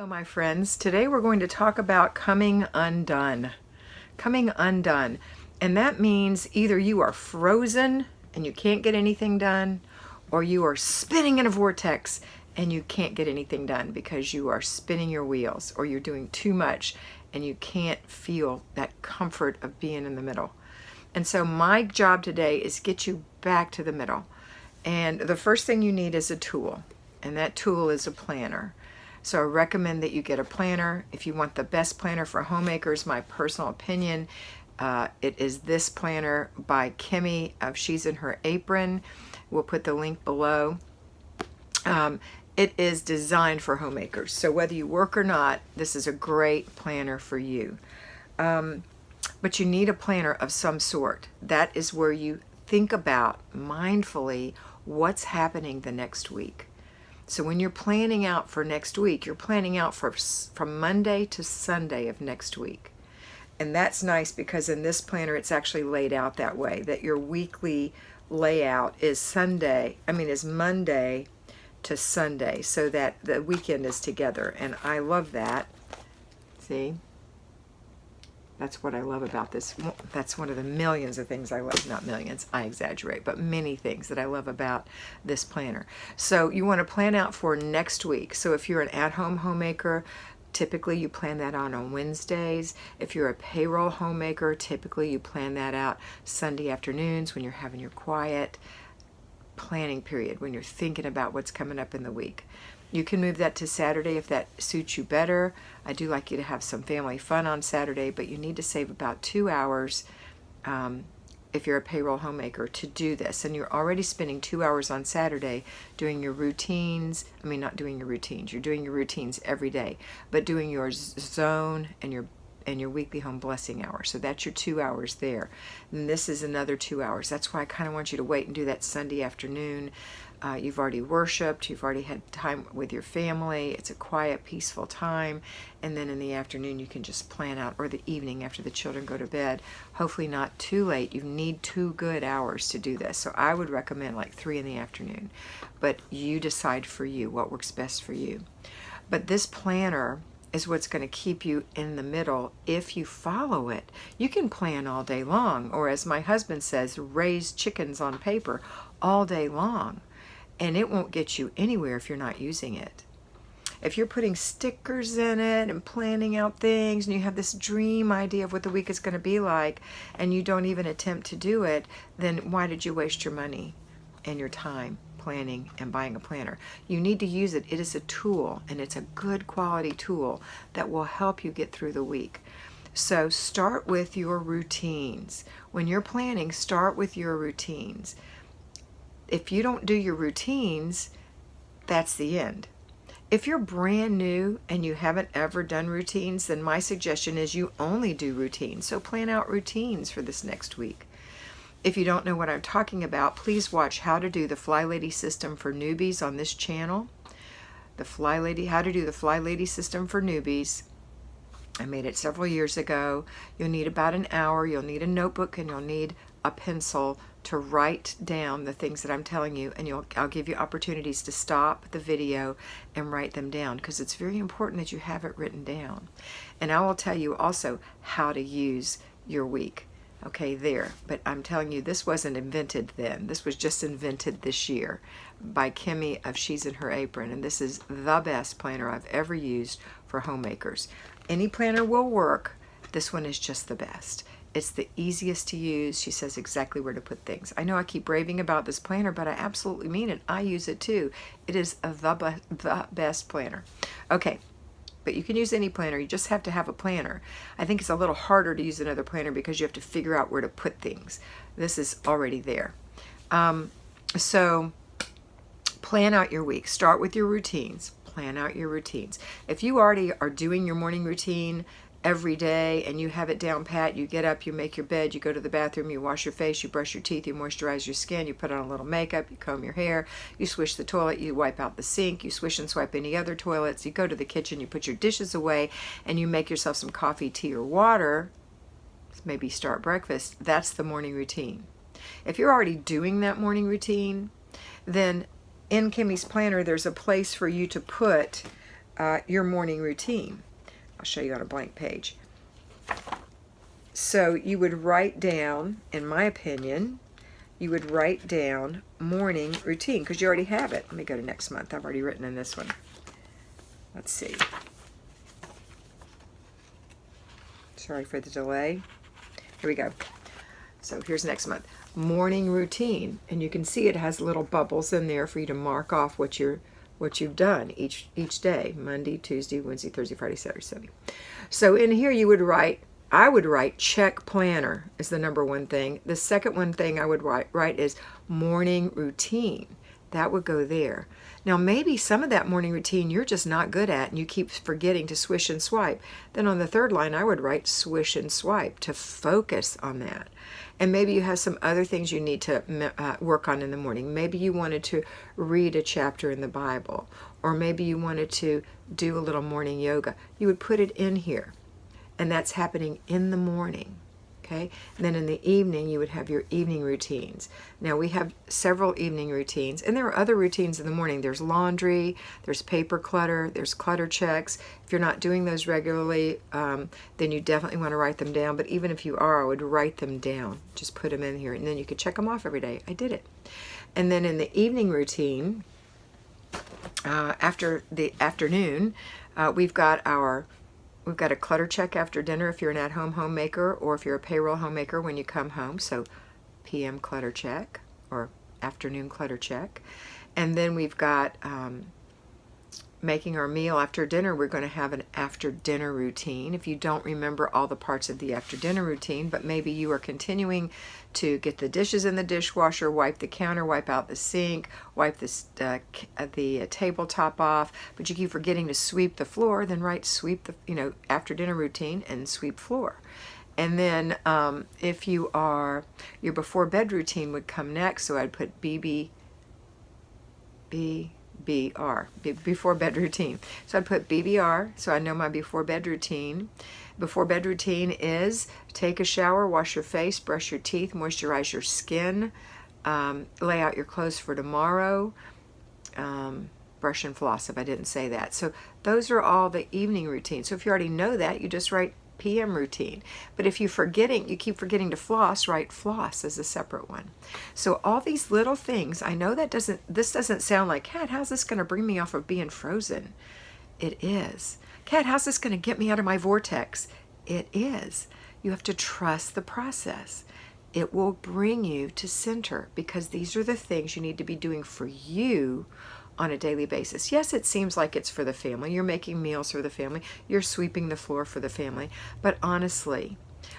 my friends. Today we're going to talk about coming undone. Coming undone. And that means either you are frozen and you can't get anything done, or you are spinning in a vortex and you can't get anything done because you are spinning your wheels, or you're doing too much and you can't feel that comfort of being in the middle. And so my job today is get you back to the middle. And the first thing you need is a tool, and that tool is a planner. So I recommend that you get a planner. If you want the best planner for homemakers, my personal opinion, it is this planner by Kimmy of She's in Her Apron. We'll put the link below. It is designed for homemakers. So whether you work or not, this is a great planner for you. But you need a planner of some sort. That is where you think about mindfully what's happening the next week. So when you're planning out for next week, you're planning out from Monday to Sunday of next week. And that's nice because in this planner, it's actually laid out that way, that your weekly layout is Monday to Sunday, so that the weekend is together. And I love that. See? That's what I love about this. That's one of the millions of things I love. Not millions, I exaggerate, but many things that I love about this planner. So you want to plan out for next week. So if you're an at-home homemaker, typically you plan that out on Wednesdays. If you're a payroll homemaker, typically you plan that out Sunday afternoons when you're having your quiet planning period, when you're thinking about what's coming up in the week. You can move that to Saturday if that suits you better. I do like you to have some family fun on Saturday, but you need to save about 2 hours if you're a payroll homemaker to do this. And you're already spending 2 hours on Saturday doing your routines. I mean, not doing your routines. You're doing your routines every day, but doing your zone and your weekly home blessing hour. So that's your 2 hours there. And this is another 2 hours. That's why I kind of want you to wait and do that Sunday afternoon. You've already worshiped, you've already had time with your family, it's a quiet, peaceful time, and then in the afternoon you can just plan out, or the evening after the children go to bed, hopefully not too late. You need 2 good hours to do this, so I would recommend like 3 in the afternoon, but you decide for you what works best for you. But this planner is what's going to keep you in the middle if you follow it. You can plan all day long, or as my husband says, raise chickens on paper all day long. And it won't get you anywhere if you're not using it. If you're putting stickers in it and planning out things, and you have this dream idea of what the week is going to be like, and you don't even attempt to do it, then why did you waste your money and your time planning and buying a planner? You need to use it. It is a tool, and it's a good quality tool that will help you get through the week. So start with your routines. When you're planning, start with your routines. If you don't do your routines, that's the end. If you're brand new and you haven't ever done routines, then my suggestion is you only do routines. So plan out routines for this next week. If you don't know what I'm talking about, please watch How to Do the FlyLady System for Newbies on this channel. How to Do the FlyLady System for Newbies. I made it several years ago. You'll need about an hour. You'll need a notebook and you'll need a pencil to write down the things that I'm telling you, and I'll give you opportunities to stop the video and write them down, because it's very important that you have it written down. And I will tell you also how to use your week. Okay, there. But I'm telling you, this wasn't invented then. This was just invented this year by Kimmy of She's in Her Apron, and this is the best planner I've ever used for homemakers. Any planner will work. This one is just the best. It's the easiest to use. She says exactly where to put things. I know I keep raving about this planner, but I absolutely mean it. I use it too. It is the best planner. Okay, but you can use any planner. You just have to have a planner. I think it's a little harder to use another planner because you have to figure out where to put things. This is already there. So plan out your week. Start with your routines. Plan out your routines. If you already are doing your morning routine every day and you have it down pat, you get up, you make your bed, you go to the bathroom, you wash your face, you brush your teeth, you moisturize your skin, you put on a little makeup, you comb your hair, you swish the toilet, you wipe out the sink, you swish and swipe any other toilets, you go to the kitchen, you put your dishes away, and you make yourself some coffee, tea, or water, maybe start breakfast. That's the morning routine. If you're already doing that morning routine, then in Kimmy's planner there's a place for you to put your morning routine. I'll show you on a blank page. So you would write down, in my opinion, you would write down morning routine, because you already have it. Let me go to next month. I've already written in this one. Let's see. Sorry for the delay. Here we go. So here's next month. Morning routine. And you can see it has little bubbles in there for you to mark off what you've done each day. Monday, Tuesday, Wednesday, Thursday, Friday, Saturday, Sunday. So in here you would write, I would write check planner is the number one thing. The second one thing I would write is morning routine. That would go there. Now maybe some of that morning routine you're just not good at and you keep forgetting to swish and swipe. Then on the third line I would write swish and swipe to focus on that. And maybe you have some other things you need to work on in the morning. Maybe you wanted to read a chapter in the Bible, or maybe you wanted to do a little morning yoga. You would put it in here. And that's happening in the morning, okay? And then in the evening, you would have your evening routines. Now, we have several evening routines, and there are other routines in the morning. There's laundry, there's paper clutter, there's clutter checks. If you're not doing those regularly, then you definitely want to write them down. But even if you are, I would write them down. Just put them in here, and then you could check them off every day. I did it. And then in the evening routine, after the afternoon, we've got a clutter check after dinner if you're an at-home homemaker, or if you're a payroll homemaker when you come home. So PM clutter check or afternoon clutter check. And then we've got making our meal after dinner. We're going to have an after dinner routine. If you don't remember all the parts of the after dinner routine, but maybe you are continuing to get the dishes in the dishwasher, wipe the counter, wipe out the sink, wipe the tabletop off, but you keep forgetting to sweep the floor, then write sweep the after dinner routine and sweep floor. And then if you are, your before bed routine would come next, so I'd put BR, before bed routine. So I'd put BBR, so I know my before bed routine. Before bed routine is take a shower, wash your face, brush your teeth, moisturize your skin, lay out your clothes for tomorrow, brush and floss if I didn't say that. So those are all the evening routines. So if you already know that, you just write PM routine. But if you keep forgetting to floss, write floss as a separate one. So all these little things, I know this doesn't sound like, Kat, how's this going to bring me off of being frozen? It is. Kat, how's this going to get me out of my vortex? It is. You have to trust the process. It will bring you to center, because these are the things you need to be doing for you on a daily basis. Yes, it seems like it's for the family. You're making meals for the family. You're sweeping the floor for the family. But honestly,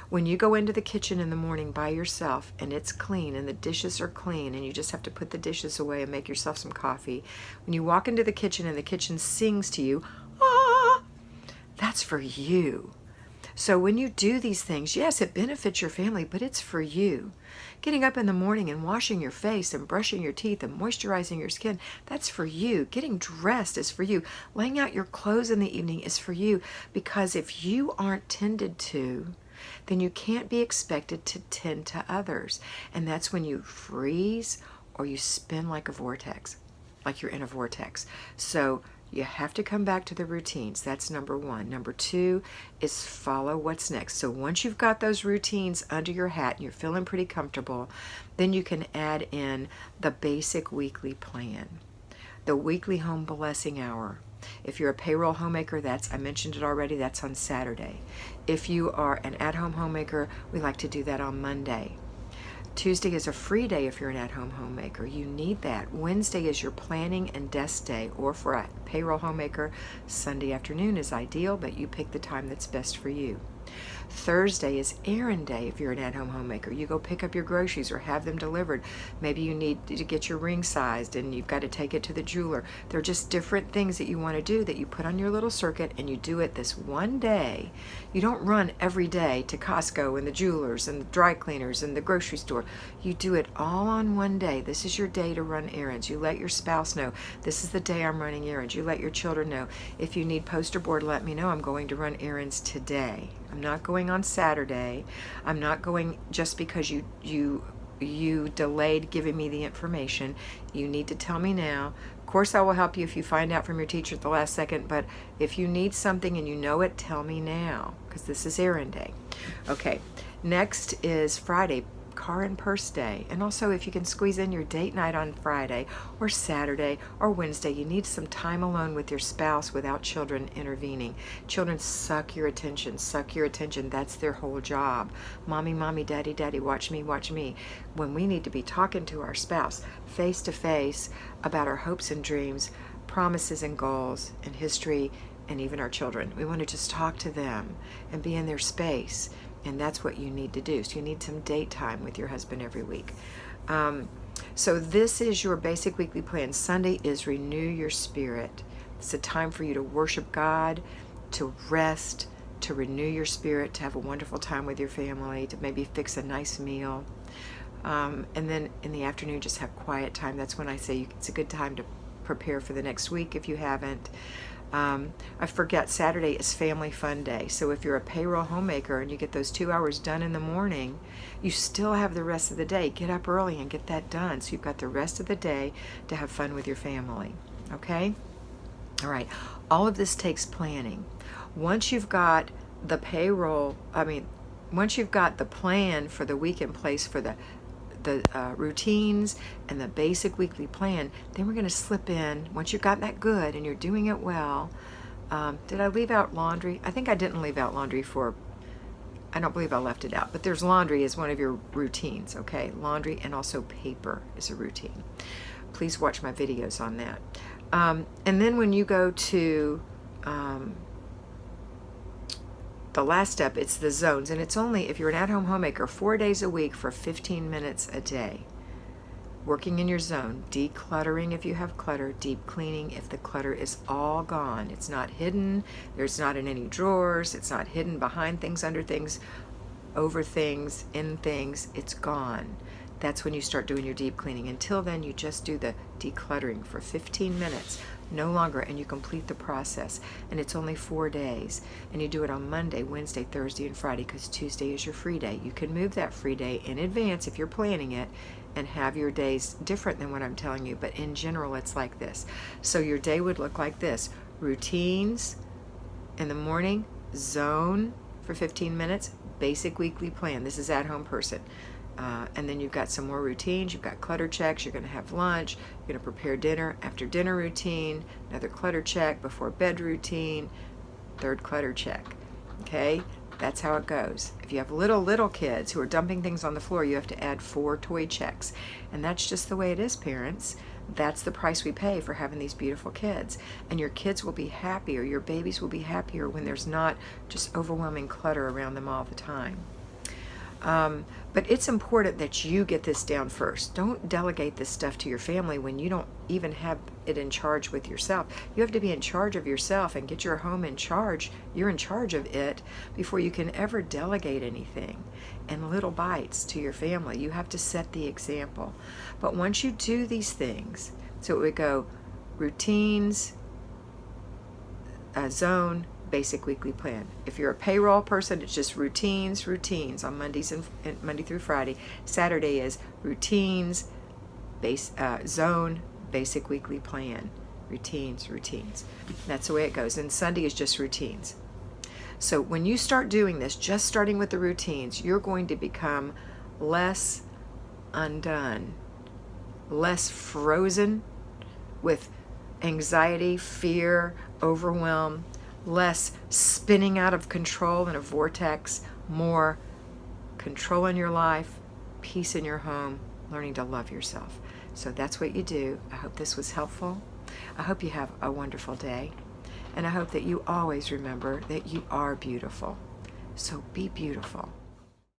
when you go into the kitchen in the morning by yourself and it's clean and the dishes are clean and you just have to put the dishes away and make yourself some coffee, when you walk into the kitchen and the kitchen sings to you, ah, that's for you. So when you do these things, yes, it benefits your family, but it's for you. Getting up in the morning and washing your face and brushing your teeth and moisturizing your skin, that's for you. Getting dressed is for you. Laying out your clothes in the evening is for you, because if you aren't tended to, then you can't be expected to tend to others. And that's when you freeze or you spin like a vortex, like you're in a vortex. So you have to come back to the routines. That's number one. Number two is follow what's next. So once you've got those routines under your hat and you're feeling pretty comfortable, then you can add in the basic weekly plan. The weekly home blessing hour. If you're a payroll homemaker, I mentioned it already, that's on Saturday. If you are an at-home homemaker, we like to do that on Monday. Tuesday is a free day if you're an at-home homemaker. You need that. Wednesday is your planning and desk day, or for a payroll homemaker, Sunday afternoon is ideal, but you pick the time that's best for you. Thursday is errand day if you're an at-home homemaker. You go pick up your groceries or have them delivered. Maybe you need to get your ring sized and you've got to take it to the jeweler. They're just different things that you want to do that you put on your little circuit, and you do it this one day. You don't run every day to Costco and the jewelers and the dry cleaners and the grocery store. You do it all on one day. This is your day to run errands. You let your spouse know, this is the day I'm running errands. You let your children know, if you need poster board, let me know. I'm going to run errands today. I'm not going on Saturday. I'm not going just because you delayed giving me the information. You need to tell me now. course, I will help you if you find out from your teacher at the last second, but if you need something and you know it, tell me now, because this is errand day. Okay, next is Friday, car and purse day. And also, if you can squeeze in your date night on Friday or Saturday or Wednesday, you need some time alone with your spouse without children intervening. Children suck your attention, suck your attention. That's their whole job. Mommy, mommy, daddy, daddy, watch me, watch me. When we need to be talking to our spouse face to face about our hopes and dreams, promises and goals and history, and even our children. We want to just talk to them and be in their space. And that's what you need to do. So you need some date time with your husband every week. So this is your basic weekly plan. Sunday is renew your spirit. It's a time for you to worship God, to rest, to renew your spirit, to have a wonderful time with your family, to maybe fix a nice meal. And then in the afternoon, just have quiet time. That's when I say it's a good time to prepare for the next week if you haven't. I forget, Saturday is family fun day. So if you're a payroll homemaker and you get those 2 hours done in the morning, you still have the rest of the day. Get up early and get that done. So you've got the rest of the day to have fun with your family. Okay? All right. All of this takes planning. Once you've got the once you've got the plan for the week in place for the routines and the basic weekly plan, then we're going to slip in, once you've got that good and you're doing it well. Did I leave out laundry? I think I didn't leave out laundry I don't believe I left it out, but there's laundry as one of your routines, okay? Laundry and also paper is a routine. Please watch my videos on that. And then when you go to the last step, it's the zones, and it's only, if you're an at-home homemaker, 4 days a week for 15 minutes a day. Working in your zone, decluttering if you have clutter, deep cleaning if the clutter is all gone. It's not hidden, there's not in any drawers, it's not hidden behind things, under things, over things, in things, it's gone. That's when you start doing your deep cleaning. Until then, you just do the decluttering for 15 minutes, no longer, and you complete the process. And it's only 4 days. And you do it on Monday, Wednesday, Thursday, and Friday, because Tuesday is your free day. You can move that free day in advance if you're planning it and have your days different than what I'm telling you. But in general, it's like this. So your day would look like this. Routines in the morning, zone for 15 minutes, basic weekly plan. This is at-home person. And then you've got some more routines. You've got clutter checks. You're going to have lunch. You're going to prepare dinner. After dinner routine, another clutter check. Before bed routine, third clutter check. Okay? That's how it goes. If you have little kids who are dumping things on the floor, you have to add 4 toy checks. And that's just the way it is, parents. That's the price we pay for having these beautiful kids. And your kids will be happier. Your babies will be happier when there's not just overwhelming clutter around them all the time. But it's important that you get this down first. Don't delegate this stuff to your family when you don't even have it in charge with yourself. You have to be in charge of yourself and get your home in charge. You're in charge of it before you can ever delegate anything in little bites to your family. You have to set the example. But once you do these things, so it would go routines, zone, basic weekly plan. If you're a payroll person, it's just routines on Mondays and Monday through Friday. Saturday is routines, zone, basic weekly plan. Routines. That's the way it goes. And Sunday is just routines. So when you start doing this, just starting with the routines, you're going to become less undone, less frozen with anxiety, fear, overwhelm, less spinning out of control in a vortex, more control in your life, peace in your home, learning to love yourself. So that's what you do. I hope this was helpful. I hope you have a wonderful day. And I hope that you always remember that you are beautiful. So be beautiful.